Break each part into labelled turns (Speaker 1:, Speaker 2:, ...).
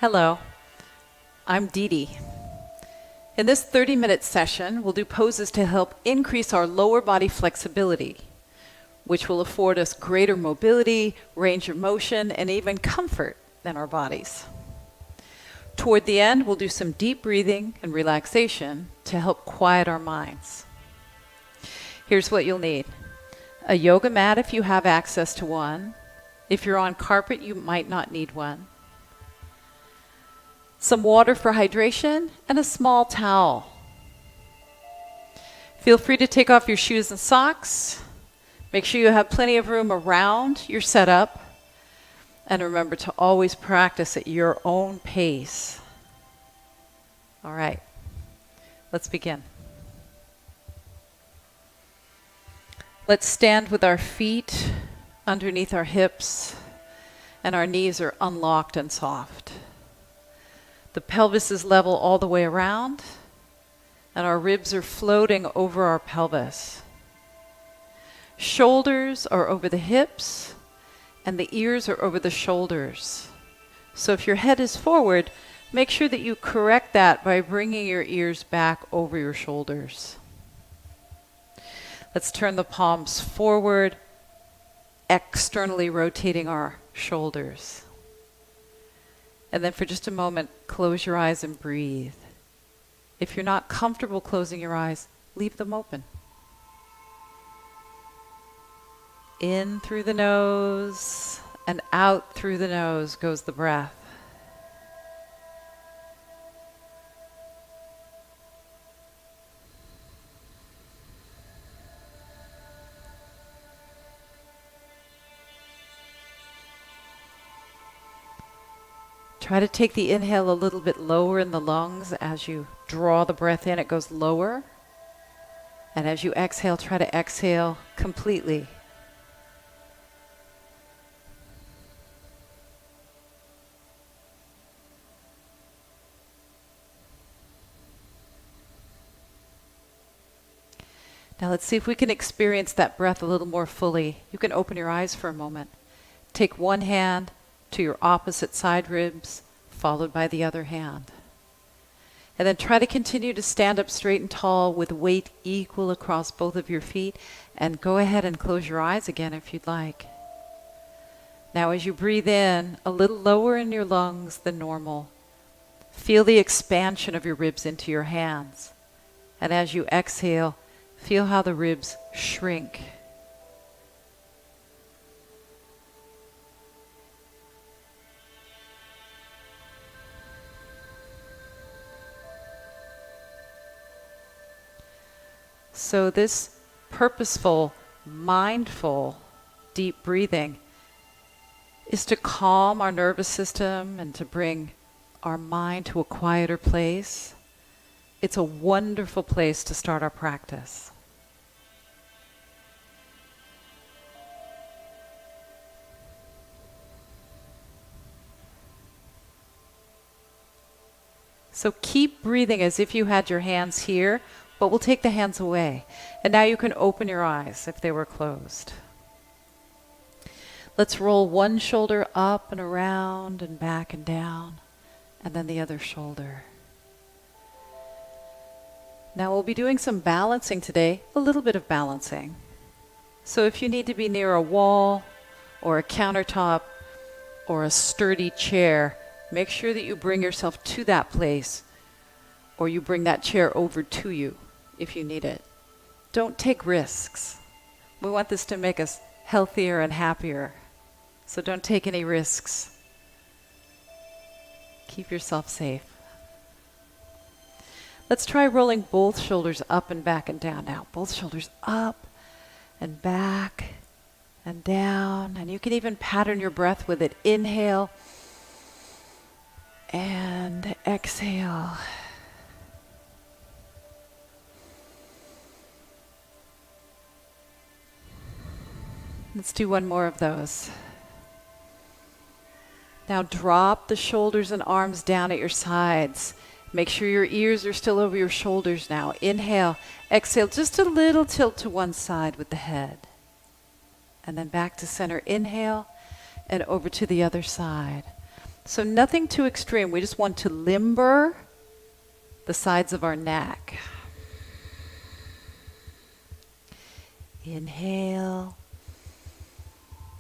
Speaker 1: Hello, I'm DeDe. In this 30-minute session, we'll do poses to help increase our lower body flexibility, which will afford us greater mobility, range of motion, and even comfort in our bodies. Toward the end, we'll do some deep breathing and relaxation to help quiet our minds. Here's what you'll need. A yoga mat if you have access to one. If you're on carpet, you might not need one. Some water for hydration, and a small towel. Feel free to take off your shoes and socks. Make sure you have plenty of room around your setup. And remember to always practice at your own pace. All right, let's begin. Let's stand with our feet underneath our hips, and our knees are unlocked and soft. The pelvis is level all the way around, and our ribs are floating over our pelvis. Shoulders are over the hips, and the ears are over the shoulders. So if your head is forward, make sure that you correct that by bringing your ears back over your shoulders. Let's turn the palms forward, externally rotating our shoulders. And then for just a moment, close your eyes and breathe. If you're not comfortable closing your eyes, leave them open. In through the nose and out through the nose goes the breath. Try to take the inhale a little bit lower in the lungs. As you draw the breath in, it goes lower. And as you exhale, try to exhale completely. Now let's see if we can experience that breath a little more fully. You can open your eyes for a moment. Take one hand to your opposite side ribs, followed by the other hand. And then try to continue to stand up straight and tall with weight equal across both of your feet. And go ahead and close your eyes again if you'd like. Now as you breathe in, a little lower in your lungs than normal, feel the expansion of your ribs into your hands. And as you exhale, feel how the ribs shrink. So this purposeful, mindful, deep breathing is to calm our nervous system and to bring our mind to a quieter place. It's a wonderful place to start our practice. So keep breathing as if you had your hands here, but we'll take the hands away. And now you can open your eyes if they were closed. Let's roll one shoulder up and around and back and down, and then the other shoulder. Now we'll be doing some balancing today, a little bit of balancing. So if you need to be near a wall or a countertop or a sturdy chair, make sure that you bring yourself to that place, or you bring that chair over to you if you need it. Don't take risks. We want this to make us healthier and happier. So don't take any risks. Keep yourself safe. Let's try rolling both shoulders up and back and down now. Both shoulders up and back and down. And you can even pattern your breath with it. Inhale and exhale. Let's do one more of those. Now drop the shoulders and arms down at your sides. Make sure your ears are still over your shoulders now. Inhale, exhale, just a little tilt to one side with the head. And then back to center. Inhale and over to the other side. So nothing too extreme. We just want to limber the sides of our neck. Inhale.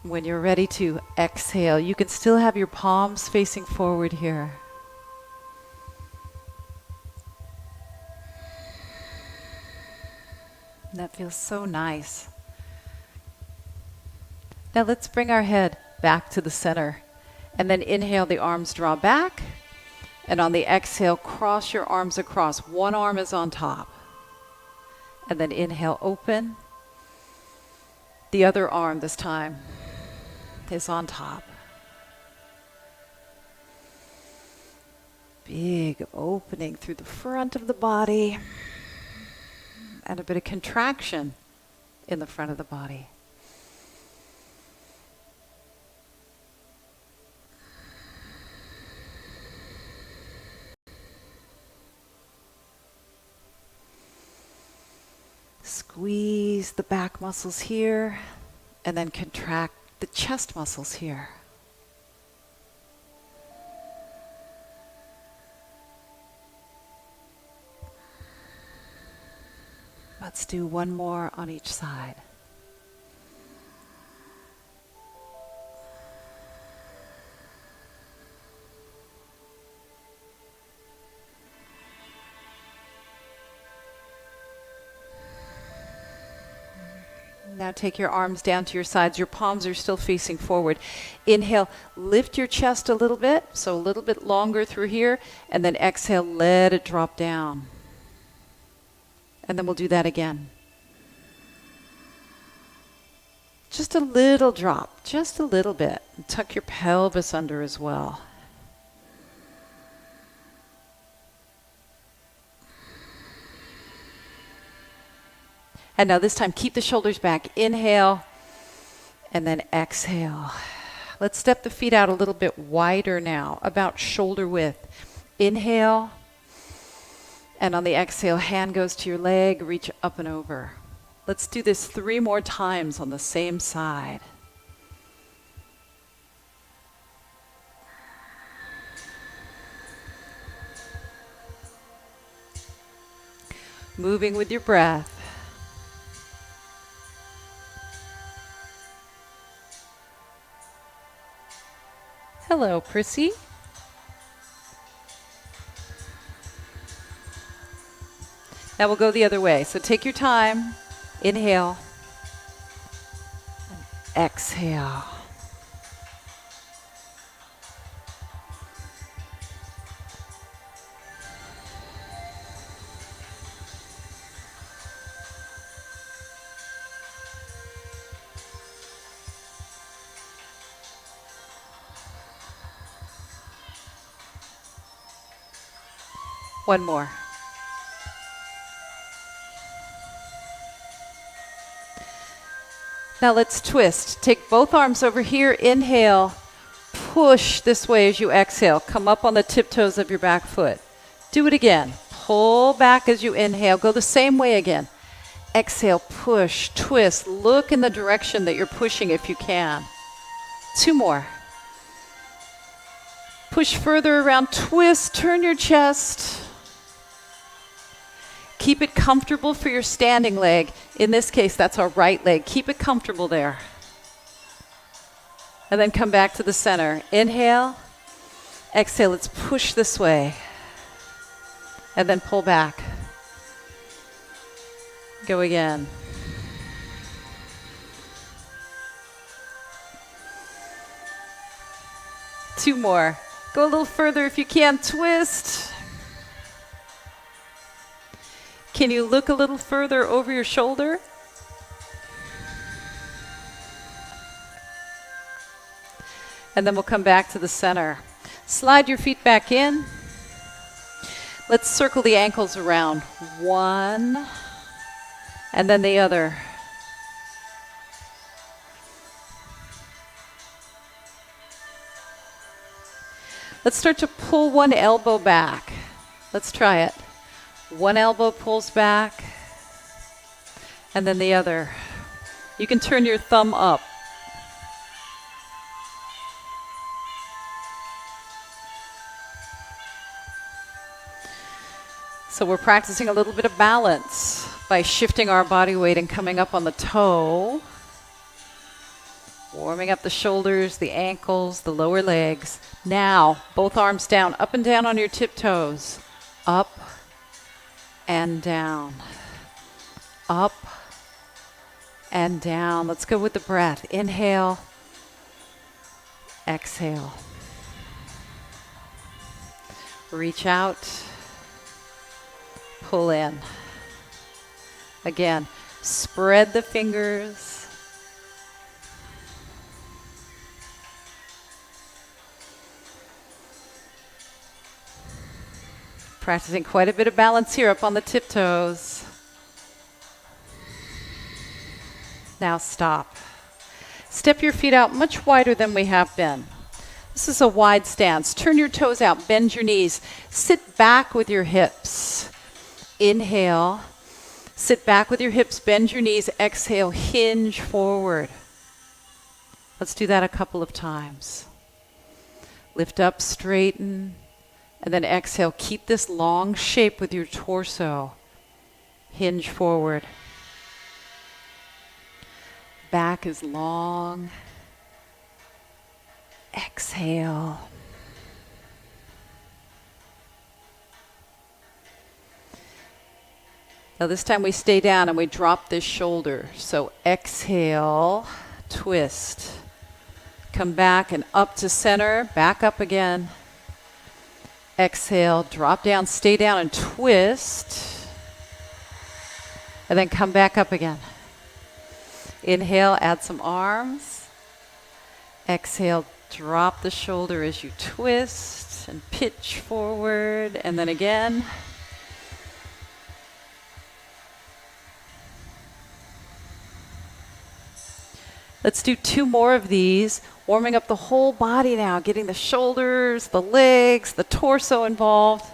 Speaker 1: When you're ready to exhale, you can still have your palms facing forward here. And that feels so nice. Now let's bring our head back to the center. And then inhale, the arms draw back. And on the exhale, cross your arms across. One arm is on top. And then inhale, open. The other arm this time is on top. Big opening through the front of the body. And a bit of contraction in the front of the body. Squeeze the back muscles here, and then contract the chest muscles here. Let's do one more on each side. Now take your arms down to your sides. Your palms are still facing forward. Inhale, lift your chest a little bit, so a little bit longer through here, and then exhale, let it drop down. And then we'll do that again. Just a little drop, just a little bit. And tuck your pelvis under as well. And now this time, keep the shoulders back. Inhale, and then exhale. Let's step the feet out a little bit wider now, about shoulder width. Inhale, and on the exhale, hand goes to your leg, reach up and over. Let's do this 3 more times on the same side. Moving with your breath. Hello, Prissy. Now we'll go the other way. So take your time. Inhale. And exhale. One more. Now let's twist. Take both arms over here. Inhale. Push this way as you exhale. Come up on the tiptoes of your back foot. Do it again. Pull back as you inhale. Go the same way again. Exhale, push, twist. Look in the direction that you're pushing if you can. 2 more. Push further around. Twist. Turn your chest. Keep it comfortable for your standing leg. In this case, that's our right leg. Keep it comfortable there. And then come back to the center. Inhale. Exhale. Let's push this way. And then pull back. Go again. Two more. Go a little further if you can. Twist. Can you look a little further over your shoulder? And then we'll come back to the center. Slide your feet back in. Let's circle the ankles around. 1, and then the other. Let's start to pull one elbow back. Let's try it. One elbow pulls back, and then the other. You can turn your thumb up. So we're practicing a little bit of balance by shifting our body weight and coming up on the toe. Warming up the shoulders, the ankles, the lower legs. Now, both arms down, up and down on your tiptoes. Up and down. Up and down. Let's go with the breath. Inhale. Exhale. Reach out. Pull in. Again, spread the fingers. Practicing quite a bit of balance here up on the tiptoes. Now stop. Step your feet out much wider than we have been. This is a wide stance. Turn your toes out, bend your knees. Sit back with your hips. Inhale. Sit back with your hips, bend your knees. Exhale, hinge forward. Let's do that a couple of times. Lift up, straighten. And then exhale, keep this long shape with your torso. Hinge forward. Back is long. Exhale. Now this time we stay down and we drop this shoulder. So exhale, twist. Come back and up to center, back up again. Exhale, drop down, stay down and twist. And then come back up again. Inhale, add some arms. Exhale, drop the shoulder as you twist and pitch forward. And then again. Let's do 2 more of these. Warming up the whole body now, getting the shoulders, the legs, the torso involved.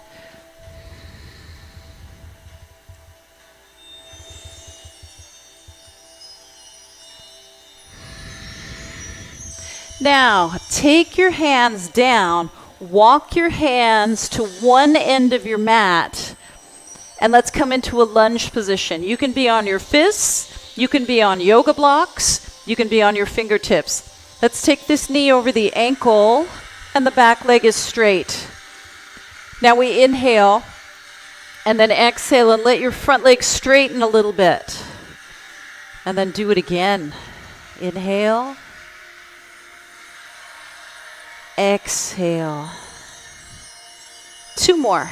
Speaker 1: Now, take your hands down, walk your hands to one end of your mat, and let's come into a lunge position. You can be on your fists, you can be on yoga blocks, you can be on your fingertips. Let's take this knee over the ankle, and the back leg is straight. Now we inhale, and then exhale, and let your front leg straighten a little bit. And then do it again. Inhale. Exhale. 2 more.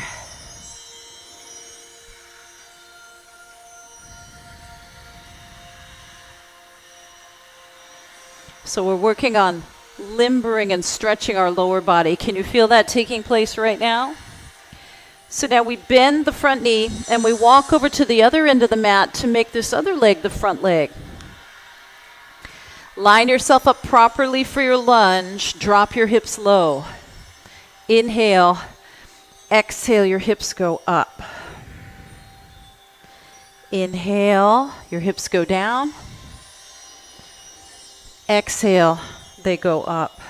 Speaker 1: So we're working on limbering and stretching our lower body. Can you feel that taking place right now? So now we bend the front knee and we walk over to the other end of the mat to make this other leg the front leg. Line yourself up properly for your lunge. Drop your hips low. Inhale. Exhale, your hips go up. Inhale, your hips go down. Exhale, they go up.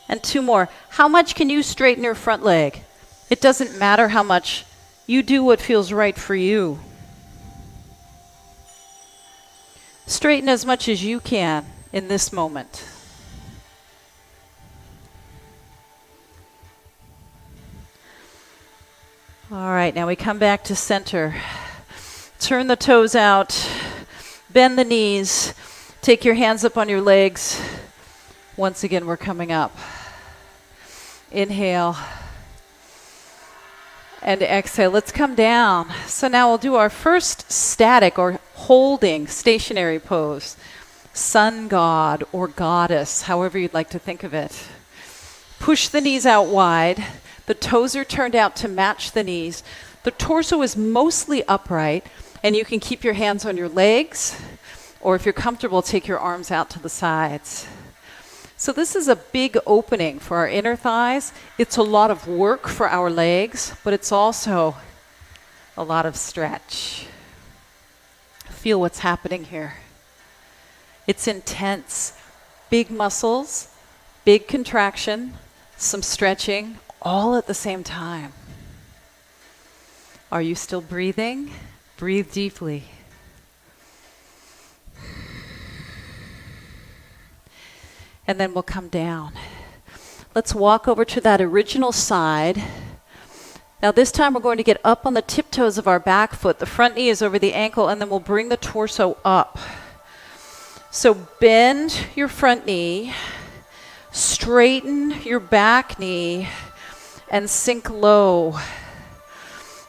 Speaker 1: And 2 more. How much can you straighten your front leg? It doesn't matter how much. You do what feels right for you. Straighten as much as you can in this moment. All right, now we come back to center. Turn the toes out. Bend the knees. Take your hands up on your legs. Once again, we're coming up. Inhale. And exhale. Let's come down. So now we'll do our first static or holding stationary pose. Sun god or goddess, however you'd like to think of it. Push the knees out wide. The toes are turned out to match the knees. The torso is mostly upright, and you can keep your hands on your legs. Or if you're comfortable, take your arms out to the sides. So this is a big opening for our inner thighs. It's a lot of work for our legs, but it's also a lot of stretch. Feel what's happening here. It's intense. Big muscles, big contraction, some stretching, all at the same time. Are you still breathing? Breathe deeply. And then we'll come down. Let's walk over to that original side. Now this time we're going to get up on the tiptoes of our back foot. The front knee is over the ankle, and then we'll bring the torso up. So bend your front knee, straighten your back knee, and sink low.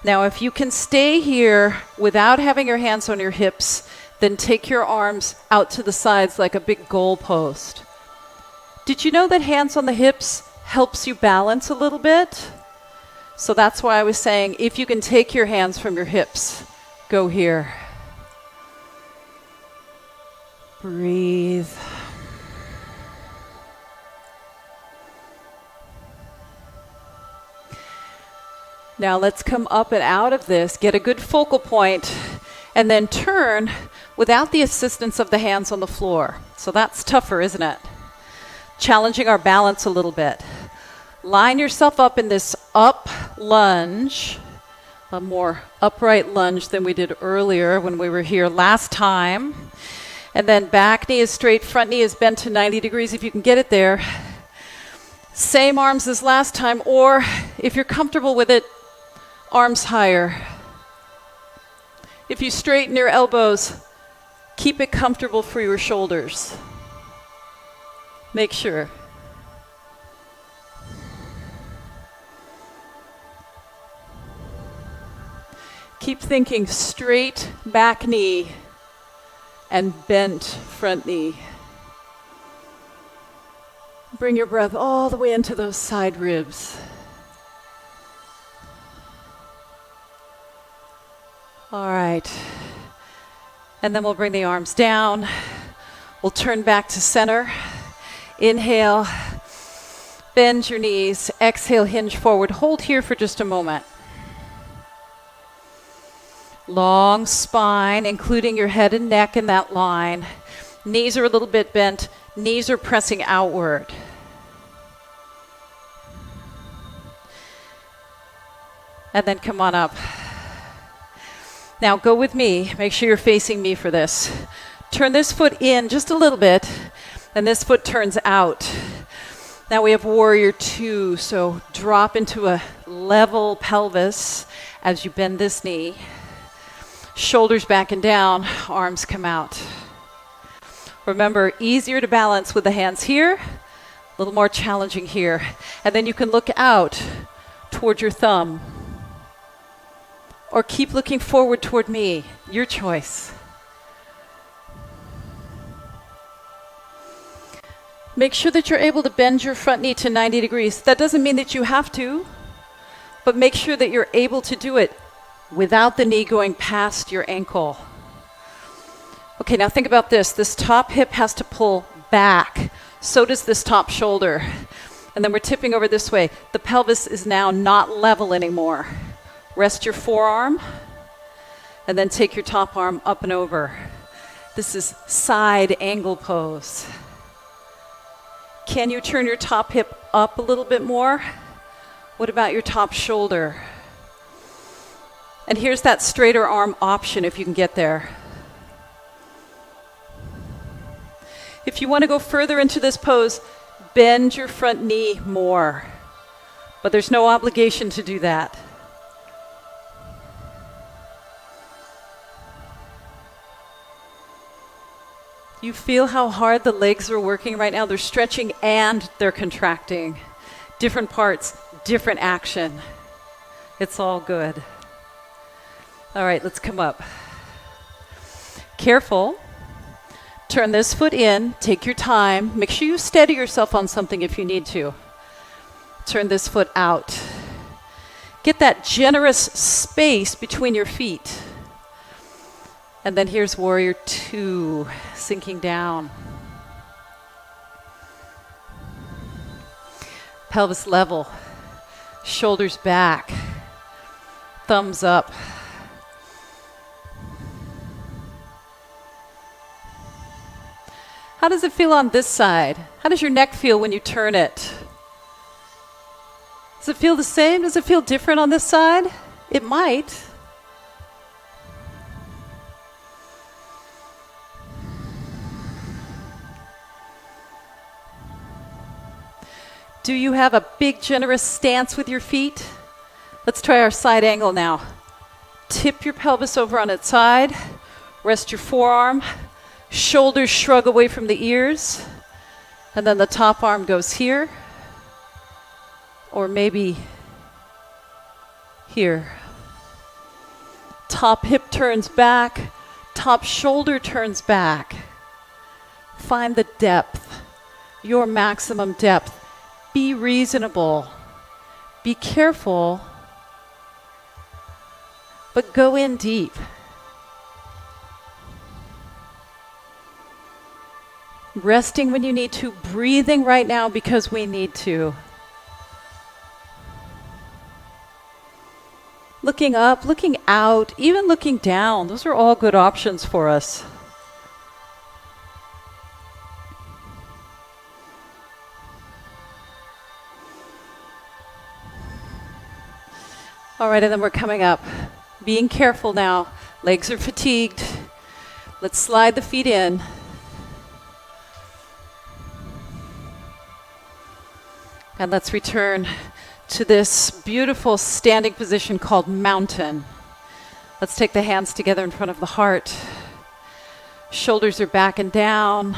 Speaker 1: Now if you can stay here without having your hands on your hips, then take your arms out to the sides like a big goalpost. Did you know that hands on the hips helps you balance a little bit? So that's why I was saying, if you can take your hands from your hips, go here. Breathe. Now let's come up and out of this, get a good focal point, and then turn without the assistance of the hands on the floor. So that's tougher, isn't it? Challenging our balance a little bit. Line yourself up in this up lunge, a more upright lunge than we did earlier when we were here last time. And then back knee is straight, front knee is bent to 90 degrees if you can get it there. Same arms as last time, or if you're comfortable with it, arms higher. If you straighten your elbows, keep it comfortable for your shoulders. Make sure. Keep thinking straight back knee and bent front knee. Bring your breath all the way into those side ribs. All right. And then we'll bring the arms down. We'll turn back to center. Inhale, bend your knees. Exhale, hinge forward. Hold here for just a moment. Long spine, including your head and neck in that line. Knees are a little bit bent. Knees are pressing outward. And then come on up. Now go with me. Make sure you're facing me for this. Turn this foot in just a little bit, and this foot turns out. Now we have warrior two, so drop into a level pelvis as you bend this knee. Shoulders back and down, arms come out. Remember, easier to balance with the hands here, a little more challenging here. And then you can look out toward your thumb, or keep looking forward toward me, your choice. Make sure that you're able to bend your front knee to 90 degrees. That doesn't mean that you have to, but make sure that you're able to do it without the knee going past your ankle. Okay, now think about this. This top hip has to pull back. So does this top shoulder. And then we're tipping over this way. The pelvis is now not level anymore. Rest your forearm, and then take your top arm up and over. This is side angle pose. Can you turn your top hip up a little bit more? What about your top shoulder? And here's that straighter arm option if you can get there. If you want to go further into this pose, bend your front knee more. But there's no obligation to do that. You feel how hard the legs are working right now? They're stretching and they're contracting. Different parts, different action. It's all good. All right, let's come up. Careful. Turn this foot in. Take your time. Make sure you steady yourself on something if you need to. Turn this foot out. Get that generous space between your feet. And then here's warrior two, sinking down. Pelvis level, shoulders back, thumbs up. How does it feel on this side? How does your neck feel when you turn it? Does it feel the same? Does it feel different on this side? It might. Do you have a big, generous stance with your feet? Let's try our side angle now. Tip your pelvis over on its side. Rest your forearm. Shoulders shrug away from the ears. And then the top arm goes here. Or maybe here. Top hip turns back. Top shoulder turns back. Find the depth, your maximum depth. Be reasonable. Be careful, but go in deep. Resting when you need to, breathing right now because we need to. Looking up, looking out, even looking down. Those are all good options for us. All right, and then we're coming up. Being careful now. Legs are fatigued. Let's slide the feet in. And let's return to this beautiful standing position called mountain. Let's take the hands together in front of the heart. Shoulders are back and down.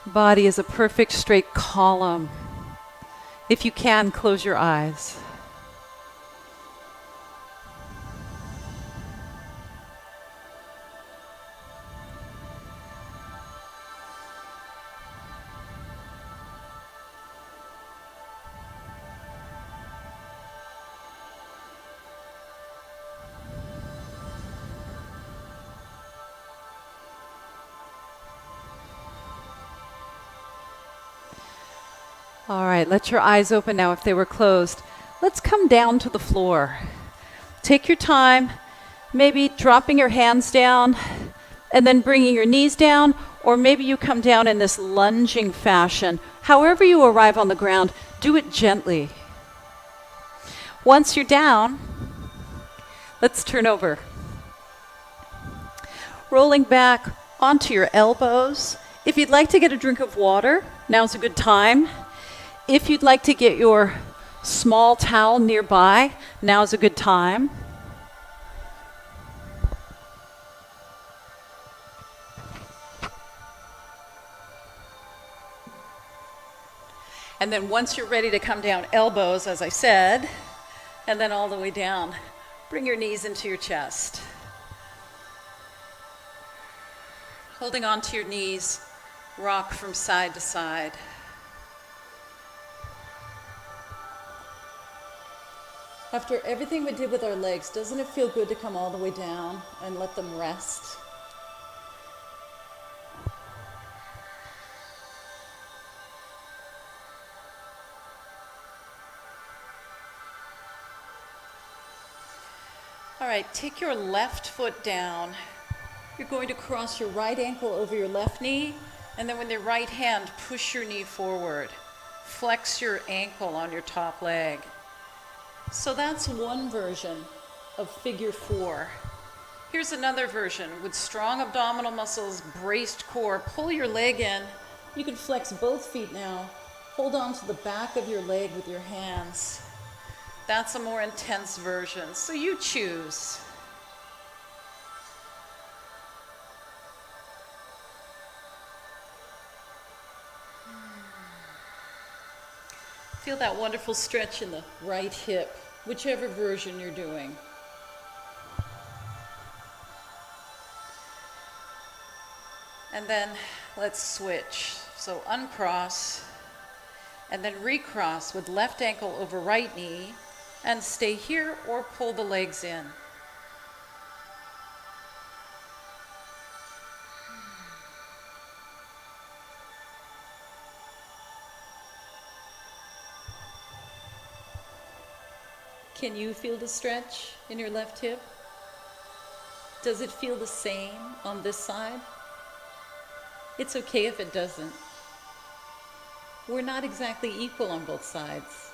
Speaker 1: Body is a perfect straight column. If you can, close your eyes. All right, let your eyes open now if they were closed. Let's come down to the floor. Take your time, maybe dropping your hands down and then bringing your knees down, or maybe you come down in this lunging fashion. However you arrive on the ground, do it gently. Once you're down, let's turn over. Rolling back onto your elbows. If you'd like to get a drink of water, now's a good time. If you'd like to get your small towel nearby, now's a good time. And then once you're ready to come down, elbows, as I said, and then all the way down. Bring your knees into your chest. Holding on to your knees, rock from side to side. After everything we did with our legs, doesn't it feel good to come all the way down and let them rest? All right, take your left foot down. You're going to cross your right ankle over your left knee, and then with your right hand, push your knee forward. Flex your ankle on your top leg. So that's one version of figure 4. Here's another version with strong abdominal muscles, braced core. Pull your leg in. You can flex both feet now. Hold on to the back of your leg with your hands. That's a more intense version, so you choose. Feel that wonderful stretch in the right hip, whichever version you're doing. And then let's switch. So uncross, and then recross with left ankle over right knee, and stay here or pull the legs in. Can you feel the stretch in your left hip? Does it feel the same on this side? It's okay if it doesn't. We're not exactly equal on both sides.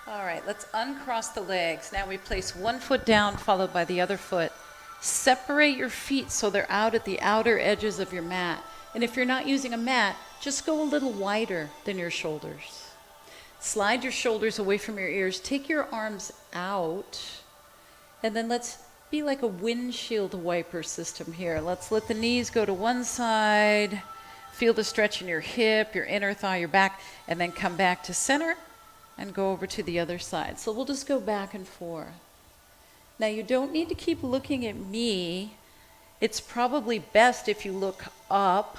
Speaker 1: All right, let's uncross the legs. Now we place one foot down, followed by the other foot. Separate your feet so they're out at the outer edges of your mat. And if you're not using a mat, just go a little wider than your shoulders. Slide your shoulders away from your ears. Take your arms out. And then let's be like a windshield wiper system here. Let's let the knees go to one side. Feel the stretch in your hip, your inner thigh, your back, and then come back to center and go over to the other side. So we'll just go back and forth. Now you don't need to keep looking at me. It's probably best if you look up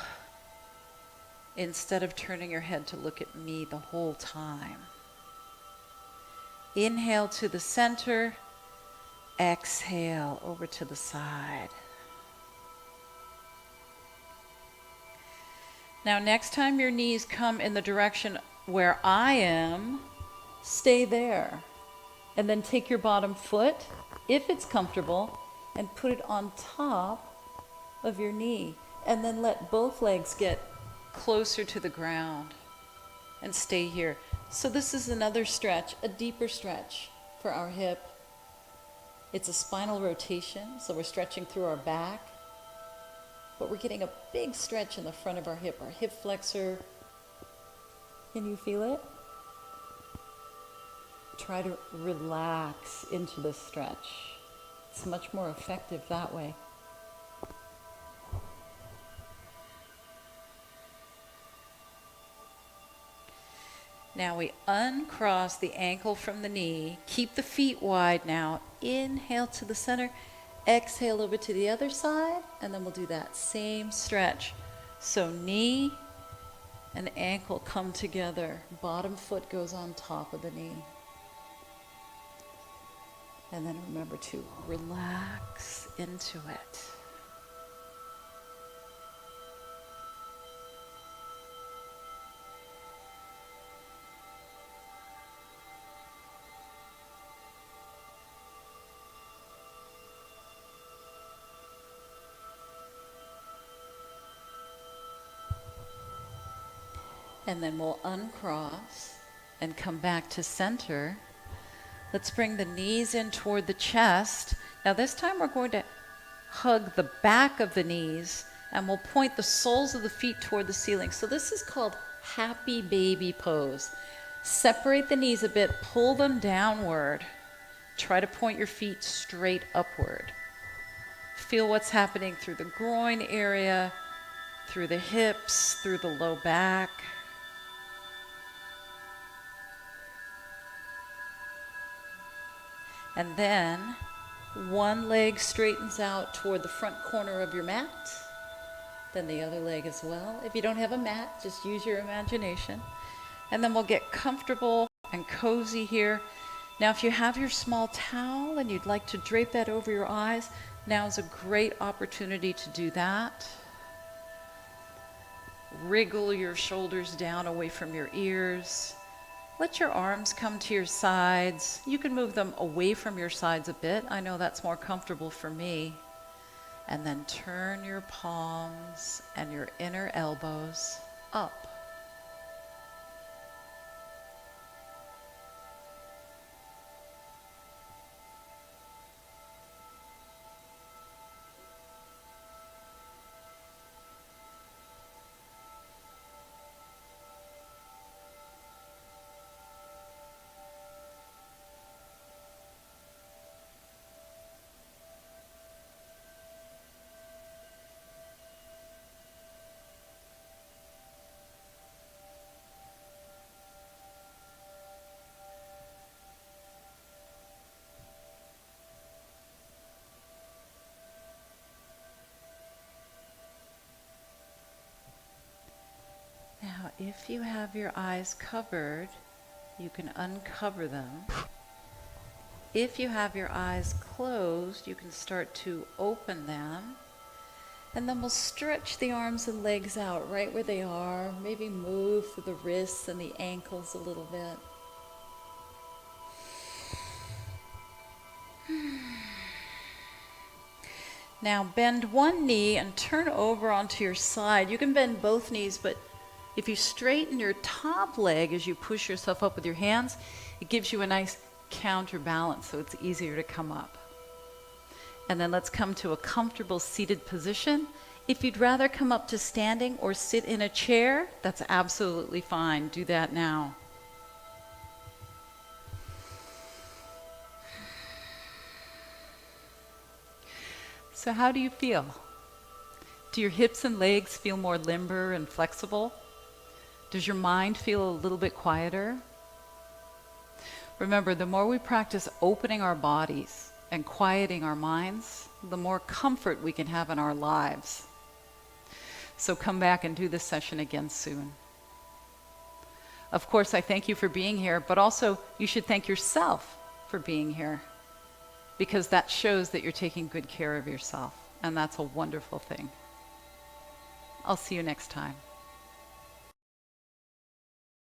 Speaker 1: instead of turning your head to look at me the whole time. Inhale to the center, exhale over to the side. Now next time your knees come in the direction where I am, stay there. And then take your bottom foot, if it's comfortable, and put it on top of your knee. And then let both legs get closer to the ground and stay here. So this is another stretch, a deeper stretch for our hip. It's a spinal rotation, so we're stretching through our back, but we're getting a big stretch in the front of our hip flexor. Can you feel it? Try to relax into this stretch. It's much more effective that way. Now we uncross the ankle from the knee. Keep the feet wide now. Inhale to the center. Exhale over to the other side. And then we'll do that same stretch. So knee and ankle come together. Bottom foot goes on top of the knee. And then remember to relax into it. And then we'll uncross and come back to center. Let's bring the knees in toward the chest. Now this time we're going to hug the back of the knees and we'll point the soles of the feet toward the ceiling. So this is called happy baby pose. Separate the knees a bit, pull them downward. Try to point your feet straight upward. Feel what's happening through the groin area, through the hips, through the low back. And then one leg straightens out toward the front corner of your mat, then the other leg as well. If you don't have a mat, just use your imagination. And then we'll get comfortable and cozy here. Now if you have your small towel and you'd like to drape that over your eyes, now is a great opportunity to do that. Wriggle your shoulders down away from your ears. Let your arms come to your sides. You can move them away from your sides a bit. I know that's more comfortable for me. And then turn your palms and your inner elbows up. Now, if you have your eyes covered, you can uncover them. If you have your eyes closed, you can start to open them. And then we'll stretch the arms and legs out right where they are. Maybe move through the wrists and the ankles a little bit. Now bend one knee and turn over onto your side. You can bend both knees, but If you straighten your top leg as you push yourself up with your hands, it gives you a nice counterbalance, so it's easier to come up. And then let's come to a comfortable seated position. If you'd rather come up to standing or sit in a chair, that's absolutely fine. Do that now. So how do you feel? Do your hips and legs feel more limber and flexible? Does your mind feel a little bit quieter? Remember, the more we practice opening our bodies and quieting our minds, the more comfort we can have in our lives. So come back and do this session again soon. Of course, I thank you for being here, but also you should thank yourself for being here, because that shows that you're taking good care of yourself, and that's a wonderful thing. I'll see you next time.